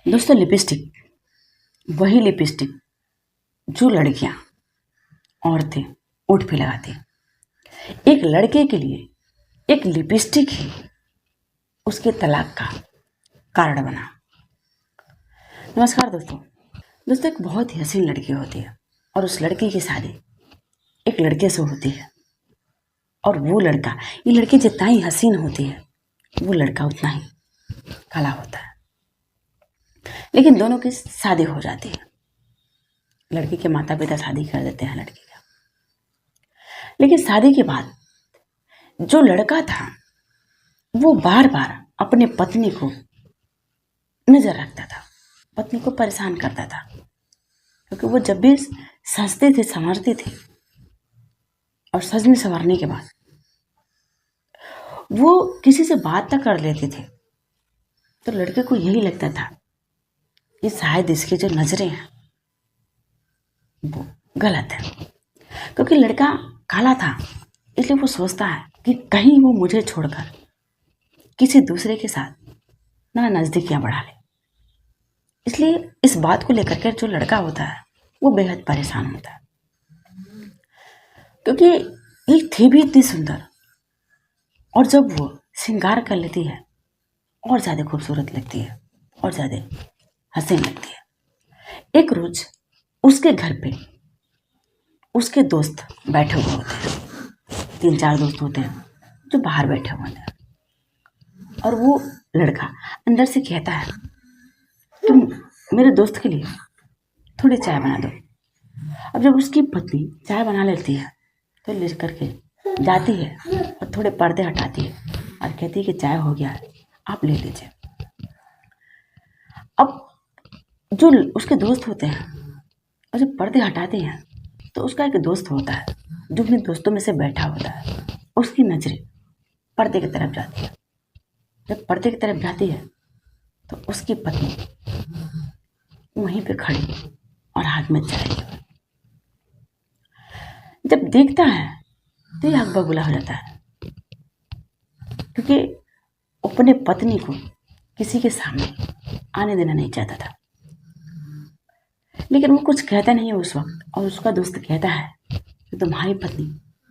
दोस्तों, लिपस्टिक, वही लिपस्टिक जो लड़कियां, औरतें ओठ पे लगाती हैं। एक लड़के के लिए एक लिपस्टिक ही उसके तलाक का कारण बना। नमस्कार दोस्तों। एक बहुत ही हसीन लड़की होती है और उस लड़की की शादी एक लड़के से होती है। और वो लड़का, ये लड़की जितना ही हसीन होती है, वो लड़का उतना ही काला होता है। लेकिन दोनों की शादी हो जाती है। लड़की के माता पिता शादी कर देते हैं लड़की का। लेकिन शादी के बाद जो लड़का था वो बार बार अपने पत्नी को नजर रखता था, पत्नी को परेशान करता था। क्योंकि वो जब भी सजते थे, संवरते थे, और सजने संवरने के बाद वो किसी से बात तक कर लेते थे, तो लड़के को यही लगता था कि शायद इसकी जो नजरें हैं वो गलत है। क्योंकि लड़का काला था, इसलिए वो सोचता है कि कहीं वो मुझे छोड़कर किसी दूसरे के साथ ना नजदीकियां बढ़ा ले। इसलिए इस बात को लेकर के जो लड़का होता है वो बेहद परेशान होता है। क्योंकि ये थी भी इतनी सुंदर, और जब वो श्रृंगार कर लेती है और ज़्यादा खूबसूरत लगती है और ज़्यादा हसीन लगती है। एक रोज उसके घर पे उसके दोस्त बैठे हुए होते हैं, 3-4 दोस्त होते हैं जो बाहर बैठे हुए हैं। और वो लड़का अंदर से कहता है, तुम मेरे दोस्त के लिए थोड़ी चाय बना दो। अब जब उसकी पत्नी चाय बना लेती है तो ले करके जाती है और थोड़े पर्दे हटाती है और कहती है कि चाय हो गया है, आप ले लीजिए। अब जो उसके दोस्त होते हैं और जब पर्दे हटाते हैं तो उसका एक दोस्त होता है जो अपने दोस्तों में से बैठा होता है। उसकी नजरें पर्दे की तरफ जाती है। जब पर्दे की तरफ जाती है तो उसकी पत्नी वहीं पे खड़ी और हाथ में चाय लिए हुए। जब देखता है तो ये हक बबूला हो जाता है, क्योंकि अपने पत्नी को किसी के सामने आने देना नहीं चाहता था। लेकिन वो कुछ कहता नहीं है उस वक्त, और उसका दोस्त कहता है कि तुम्हारी पत्नी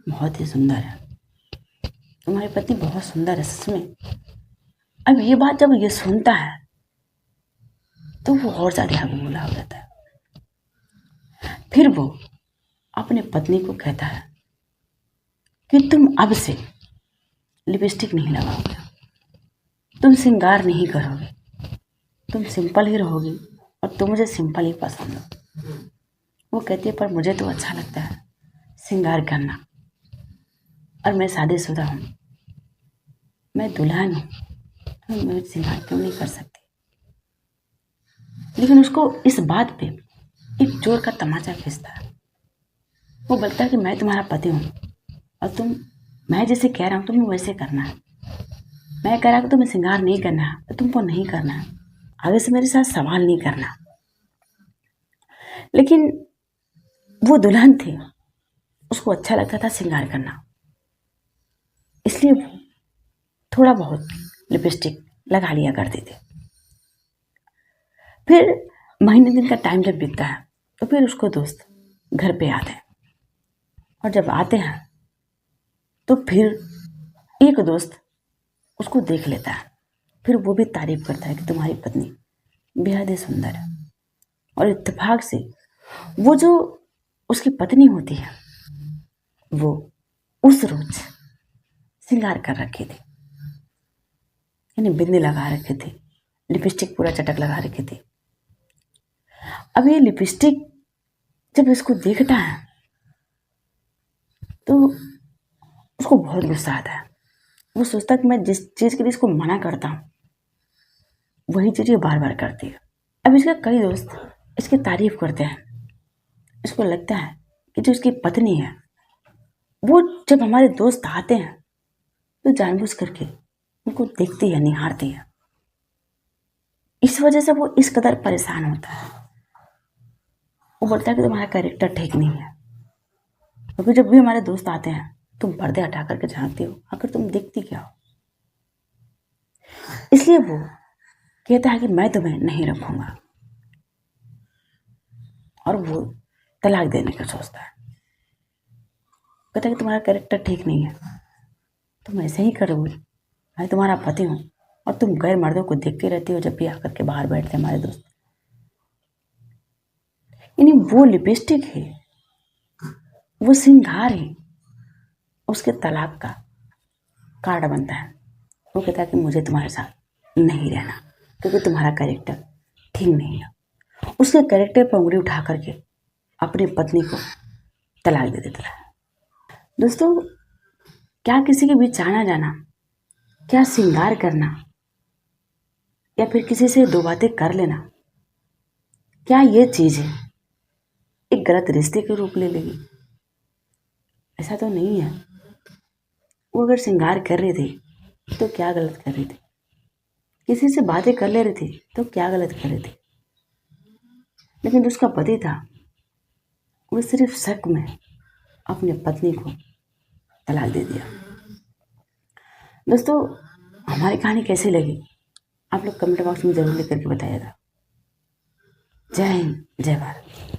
बहुत ही सुंदर है, तुम्हारी पत्नी बहुत सुंदर है सच में। अब ये बात जब ये सुनता है तो वो और ज्यादा हक बबूला हो जाता है। फिर वो अपने पत्नी को कहता है कि तुम अब से लिपस्टिक नहीं लगाओगे, तुम श्रृंगार नहीं करोगे, तुम सिंपल ही रहोगी और तुम मुझे सिंपल ही पसंद हो। वो कहती है पर मुझे तो अच्छा लगता है श्रृंगार करना, और मैं शादीशुदा हूँ, मैं दुल्हन हूँ, तो मैं श्रृंगार क्यों नहीं कर सकती। लेकिन उसको इस बात पे एक जोर का तमाचा खींचता है। वो बोलता है कि मैं तुम्हारा पति हूँ और मैं जैसे कह रहा हूँ तुम्हें वैसे करना है। मैं कह रहा हूँ तुम्हें श्रृंगार नहीं करना है तो तुमको नहीं करना है, आगे से मेरे साथ सवाल नहीं करना। लेकिन वो दुल्हन थी, उसको अच्छा लगता था श्रृंगार करना, इसलिए वो थोड़ा बहुत लिपस्टिक लगा लिया करती थी। फिर महीने दिन का टाइम जब बीतता है तो फिर उसको दोस्त घर पे आते हैं, और जब आते हैं तो फिर एक दोस्त उसको देख लेता है। फिर वो भी तारीफ करता है कि तुम्हारी पत्नी बेहद ही सुंदर है। और इत्तेफाक से वो जो उसकी पत्नी होती है वो उस रोज श्रृंगार कर रखी थी, यानी बिंदी लगा रखी थी, लिपस्टिक पूरा चटक लगा रखी थी। अब ये लिपस्टिक जब इसको देखता है तो उसको बहुत गुस्सा आता है। वो सोचता है कि मैं जिस चीज़ के लिए इसको मना करता हूँ वही चीज़ ये बार बार करती है। अब इसके कई दोस्त इसकी तारीफ करते हैं। इसको लगता है कि जो इसकी पत्नी है वो जब हमारे दोस्त आते हैं तो जानबूझ करके उनको देखती है, निहारती है। इस वजह से वो इस कदर परेशान होता है। वो बोलता है कि तुम्हारा कैरेक्टर ठीक नहीं है, क्योंकि जब भी हमारे दोस्त आते हैं तुम पर्दे हटा करके झांकती हो, आखिर तुम दिखती क्या हो। इसलिए वो कहता है कि मैं तुम्हें नहीं रखूँगा, और वो तलाक देने का सोचता है। कहता है कि तुम्हारा कैरेक्टर ठीक नहीं है, तुम ऐसे ही करोगे, मैं तुम्हारा पति हूँ और तुम गैर मर्दों को देखते रहती हो जब भी आकर के बाहर बैठते हैं हमारे दोस्त। यानी वो लिपस्टिक है, वो श्रृंगार है, उसके तलाक का कार्ड बनता है। वो कहता है कि मुझे तुम्हारे साथ नहीं रहना क्योंकि तुम्हारा कैरेक्टर ठीक नहीं है। उसके कैरेक्टर पर उंगली उठा करके अपनी पत्नी को तलाक दे देता है। दोस्तों, क्या किसी के बीच आना जाना, क्या श्रृंगार करना, या फिर किसी से दो बातें कर लेना, क्या ये चीज़ है एक गलत रिश्ते के रूप ले लेगी? ऐसा तो नहीं है। वो अगर श्रृंगार कर रहे थे तो क्या गलत कर रहे थे? किसी से बातें कर ले रहे थे तो क्या गलत कर रहे थे? लेकिन जो उसका पति था वो सिर्फ शक में अपने पत्नी को तलाक दे दिया। दोस्तों, हमारी कहानी कैसी लगी आप लोग कमेंट बॉक्स में ज़रूर लिख करके बताइएगा। जय हिंद, जय भारत।